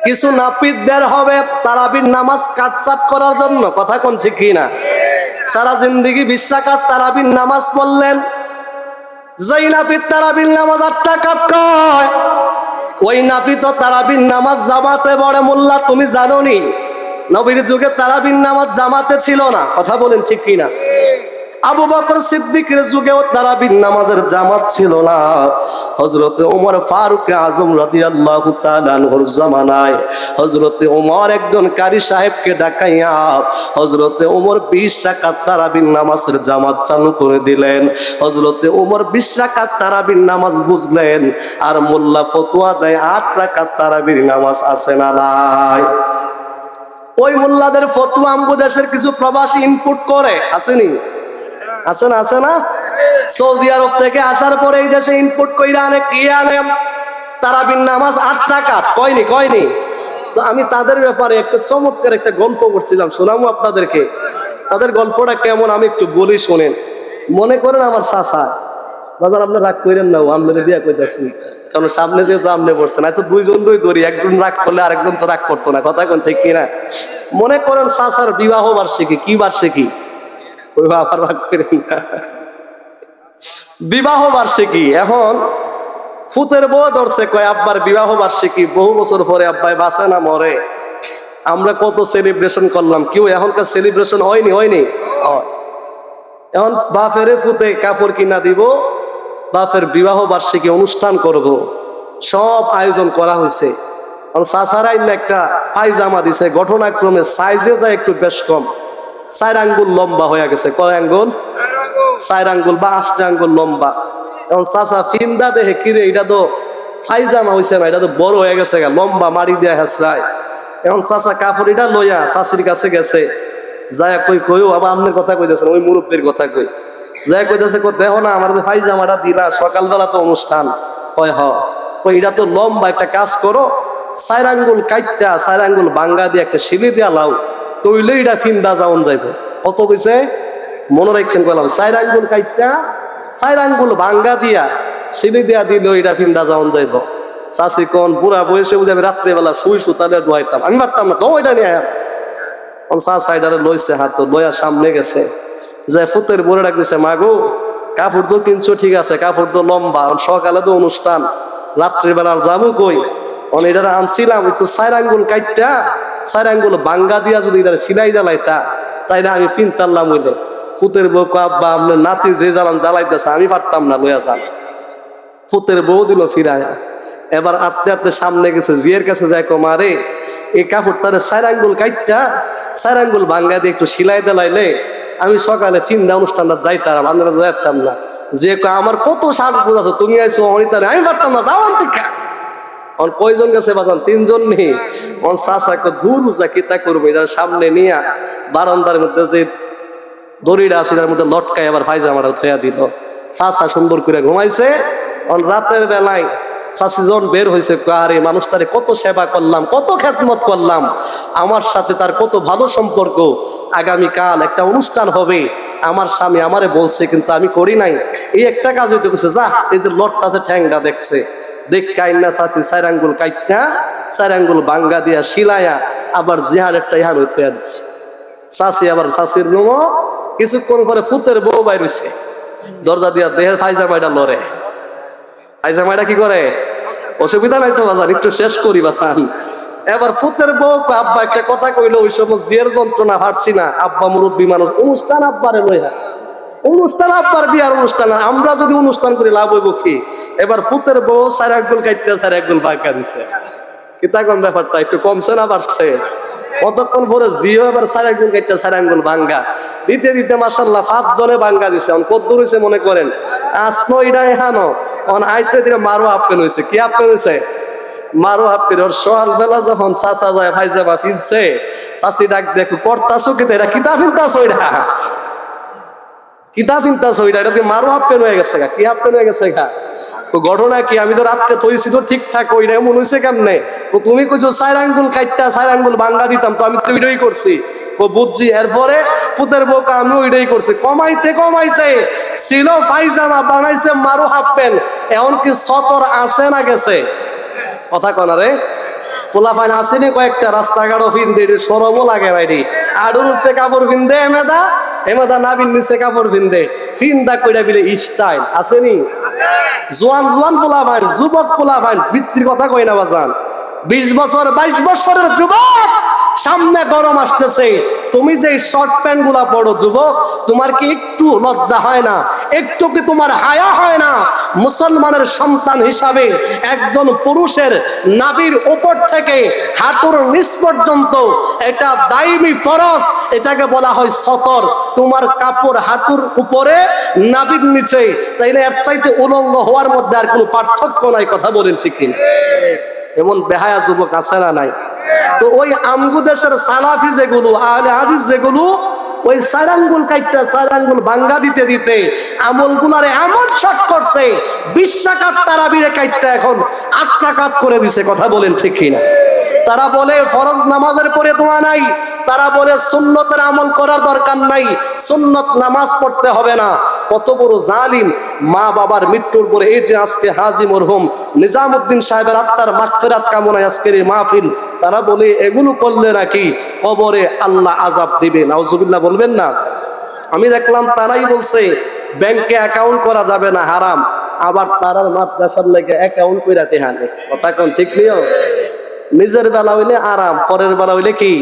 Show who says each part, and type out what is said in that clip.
Speaker 1: কিছু নাপিত বের হবে তারাবির নামাজ কাটছাট করার জন্য। কথা কোন ঠিক কিনা? সারা জিন্দেগি 20 রাকাত তারাবির নামাজ পড়লেন, যেই নাপিত তারাবির নামাজ 8 রাকাত কয়, ওই নাপিত তারাবির নামাজ জামাতে পড়ে। মোল্লা তুমি জানো নি নবীর যুগে তারাবির নামাজ জামাতে ছিল না? কথা বলেন ঠিক কিনা? আবু বকর সিদ্দিকের যুগেও তারাবির নামাজের জামাত ছিল না। হযরতে ওমর ফারুক আজম রাদিয়াল্লাহু তাআলা আনহুর জামানায় হযরতে ওমর একজন কারি সাহেবকে ডাকাইয়া হযরতে ওমর 20 রাকাত তারাবির নামাজের জামাত চালু করে দিলেন। হযরতে ওমর 20 রাকাত তারাবির নামাজ বুঝলেন, আর মোল্লা ফতোয়া দেয় 8 রাকাত তারাবির নামাজ আছে না নাই? ওই মোল্লাদের ফতোয়া আমগো দেশের কিছু প্রবাসী ইনপুট করে, আসেনি? আছে না? আছে না? সৌদি আরব থেকে আসার পরে এই দেশে ইনপুট কইরা আনে কি আনে? তারাবির নামাজ 8 রাকাত কয়নি? তো আমি তাদের ব্যাপারে একটা চমৎকার একটা গল্প করছিলাম, শোনাবো আপনাদেরকে। তাদের গল্পটা কেমন আমি একটু বলি, শোনেন। মনে করেন আমার চাচা, বাজার আপনি রাগ করেন না, আমনে দিয়া কইতাছি, কারণ সামনে যেহেতু আমনে পড়ছেন। আচ্ছা দুইজনই ধরি, একজন রাগ করলে আরেকজন তো রাগ করতো না। কথা কোন ঠিক কিনা? মনে করেন চাচার বিবাহ বার্ষিকী। কি বার্ষিকী? বিবাহ বার্ষিকী। এখন ফুতের বউ ধরছে, কয় আব্বার বিবাহ বার্ষিকী, বহু বছর পরে আব্বাই বাঁচে না মরে, আমরা কত সেলিব্রেশন করলাম, কেউ এখনকার সেলিব্রেশন হয়নি। এখন বাপেরে ফুতে কাপড় কিনা দিব, বাপের বিবাহ বার্ষিকী অনুষ্ঠান করব, সব আয়োজন করা হয়েছে। চাচারাই একটা পায়জামা দিছে, ঘটনাক্রমে সাইজে যায় একটু বেশ কম, 4 আঙ্গুল লম্বা হয়ে গেছে। কয় আঙ্গুল? 4 আঙ্গুল বা 8 আঙ্গুল লম্বা। এখন চাচা ফিন্দা দেখে, কিরে এটা তো পায়জামা হয়েছে না, এটা তো বড় হয়ে গেছে, লম্বা মারি দেয়া হেসরায়। এখন চাচা কাপড় এটা লইয়া চাষির কাছে গেছে, যায় কইও আবার আপনার কথা কইতেছেন, ওই মুরব্বীর কথা কই, যায় কইতেছে, দেখো না আমার যে পায়জামাটা দিলা, সকালবেলা তো অনুষ্ঠান। কয় এটা তো লম্বা, একটা কাজ করো, 4 আঙ্গুল কাইটটা 4 আঙ্গুল বাঙ্গা দিয়ে একটা শিলি দিয়া লাও, তৈলে এটা ফিন্দা যাওন যাইব। কত কইছে মনে রাখেন, কইলাম 4 আঙ্গুল কাইটটা 4 আঙ্গুল বাঙ্গা দিয়া শিলি দিয়া দিল, এটা ফিন্দা যাওন যাইব। চাষি কোন বুড়া বয়সে বুঝে আমি রাত্রেবেলা শুই সুতালে ডুয়াইতাম, আমি পারতাম না, তো এটা নিয়ে সাইডারে লইছে, হাত লইয়া সামনে গেছে, যে ফুতের বলে ডাক দিছে, মাগো কাপড় তো কিনছো ঠিক আছে, কাপড় তো লম্বা, সকালে তো অনুষ্ঠান, রাত্রিবেলা যাবো কই, এটা আনছিলাম একটু 4 আঙ্গুল কাইটটা 4 আঙ্গুল বাঙ্গা দিয়া যদি এটা সিলাই জ্বালাইতা, তাই না আমি ফিনতারলাম। হইলে ফুতের বউ, আব্বা আপনার নাতি যে জ্বালান জ্বালাইতেছে, আমি পারতাম না, লইয়া যান। ফুতের বউ দিল ফিরায়া। এবার আপনি সামনে গেছে, জিয়ের কাছে যায়, মারে এই কাপড়টারে 4 আঙ্গুল কাইটটা 4 আঙ্গুল বাঙ্গা দিয়ে একটু সিলাই দিলাইলে আমি সকালে ফিন্দা অনুষ্ঠানটা যাইতাম, আপনারা যাইতাম না। যে আমার কত সাজগোজ আছে, তুমি আইসো অনিতারে, আমি পারতাম না, যাও আনতে। কয়জন গেছে বাজান? 3 জন নেই। চাচা ধূর যা কিতা করবো, এটার সামনে নিয়ে বারান্দার মধ্যে যে দড়িটা আছে এটার মধ্যে লটকায় আবার পায়জামাটা থইয়া দিল। চাচা সুন্দর করে ঘুমাইছে। রাতের বেলায় চাষিজন বের হয়েছে, আরে মানুষটারে কত সেবা করলাম, কত খেদমত করলাম, আমার সাথে তার কত ভালো সম্পর্ক, আগামীকাল একটা অনুষ্ঠান হবে, আমার স্বামী আমারে বলছে কিন্তু আমি করি নাই, এই একটা কাজ হইতে গেছে, যা এই যে লটটা আছে ঠ্যাংটা দেখছে, দেখ কাইন্না চাষি 4 আঙ্গুল কাইটটা 4 আঙ্গুল বাঙ্গা দিয়া শিলায়া আবার জিহার একটা ইহার হইয়া দিচ্ছে। চাষি আবার চাষির রুমও কিছুক্ষণ পরে ফুতের বউ বাইর হইছে, দরজা দিয়া দেহে পায়জামাটা লড়ে। পায়জামাটা কি করে? অসুবিধা নাই তো বাজান, একটু শেষ করি বাসান। এবার ফুতের বউ, আব্বা একটা কথা কইলো, ওই সময় জিয়ের যন্ত্রণা হাঁটছি না, আব্বা মুরব্বী মানুষ, অনুষ্ঠান আব্বারে লইয়া, অনুষ্ঠান আব্বার বিয়ার অনুষ্ঠান, আমরা যদি অনুষ্ঠান করি লাভ হইব কি? এবার ফুতের বউ 4 আঙ্গুল কাইটটা 4 আঙ্গুল বাঙ্গা দিছে। কিতা কোন ব্যাপারটা একটু কমছে না বাড়ছে? কতক্ষণ পরে জিও এবার 4 আঙ্গুল কাইটটা 4 আঙ্গুল বাঙ্গা দিতে দিতে মাশাআল্লাহ 5 জনে বাঙ্গা দিছে। কত দূর হইছে মনে করেন? আসনো এটা এখানো আইতে দিলে মারো হাফপেন হয়েছে। কি হাফপেন হয়েছে? মারো হাফপেন। ওর সকাল বেলা যখন চাচা যায় পায়জামা কিনছে, চাচি ডাক দেখো, করতাছো কিন্তু এটা কিতা ফিনতাছো, এটা কিতা ফিনতাছো, এটা দিয়ে মারো হাফপেন হয়ে গেছে। কি হাফপেন হয়ে গেছে? ঘটনা কি? আমি তো রাত্রে থইছি তো ঠিকঠাক, ওইটা এমন হয়েছে কেমনে? তো তুমি কইছো 4 আঙ্গুল কাইটটা 4 আঙ্গুল বাঙ্গা দিতাম, তো আমি তো ওইটাই করছি। বুঝছি। এরপরে ফুতের বোকা আমি ওইটাই করছি। কমাইতে কমাইতে ছিল পায়জামা, বানাইছে মারো হাফপেন। এখন কি সতর আছে না গেছে? কথা কনা রে, পোলাপান আসেনি কয়েকটা রাস্তাঘাটও ফিনদে, সরমও লাগে বাইরে, আডুর উঠতে কাপড় ফিনদে এমেদা, এমেদা নাবির নিচে কাপড় ফিনদে, ফিন্দা কইরা বিলে স্টাইল আসেনি। জোয়ান জোয়ান পোলাপান, যুবক পোলাপান, বিচ্ছির কথা কই না বাজান, 20 বছর 22 বছরের যুবক, সামনে গরম আসতেছে, তুমি যে শর্ট প্যান্ট গুলা পড়ো যুবক, তোমার কি একটু লজ্জা হয় না, একটু কি তোমার হায়া হয় না? মুসলমানের সন্তান হিসাবে একজন পুরুষের নাভির উপর থেকে হাঁটুর নিচ পর্যন্ত এটা দাইমি ফরজ, এটাকে বলা হয় সতর। তোমার কাপড় হাঁটুর উপরে নাভির নিচে, তাইলে এর চাইতে উলঙ্গ হওয়ার মধ্যে আর কোনো পার্থক্য নাই। কথা বলেন ঠিক কিনা? এমন বেহায়া যুবক আছে না নাই? তো ওই আমগু দেশের সালাফি যেগুলো, আহলে হাদিস যেগুলো, ওই 4 আঙ্গুল কাইটটা 4 আঙ্গুল ভাঙ্গা দিতে দিতে আমলগুলারে এমন শর্ট করছে, 20 রাকাত তারাবিরে কাইটটা এখন 8 রাকাত করে দিছে। কথা বলেন ঠিক কিনা? তারা বলে ফরজ নামাজের পরে দোয়া নাই, তারা বলে সুন্নতের আমল করার দরকার নাই, সুন্নত নামাজ পড়তে হবে না। কত বড় জালিম! মা বাবার মৃত্যুর পরে এই যে আজকে হাজী মরহুম নিজামউদ্দিন সাহেবের আত্মার মাগফিরাত কামনায় আজকের এই মাহফিল, তারা বলে এগুলো করলে নাকি কবরে আল্লাহ আযাব দিবে। নাউজুবিল্লাহ বলবেন না? আমি দেখলাম তারাই বলছে ব্যাংকে অ্যাকাউন্ট করা যাবে না, হারাম। আবার তারার মাদ্রাসার লেগে অ্যাকাউন্ট কইরা টেহানে। কথা কোন ঠিক নিও? নিজের বেলা হইলে আরাম, পরের বেলা হইলে কি?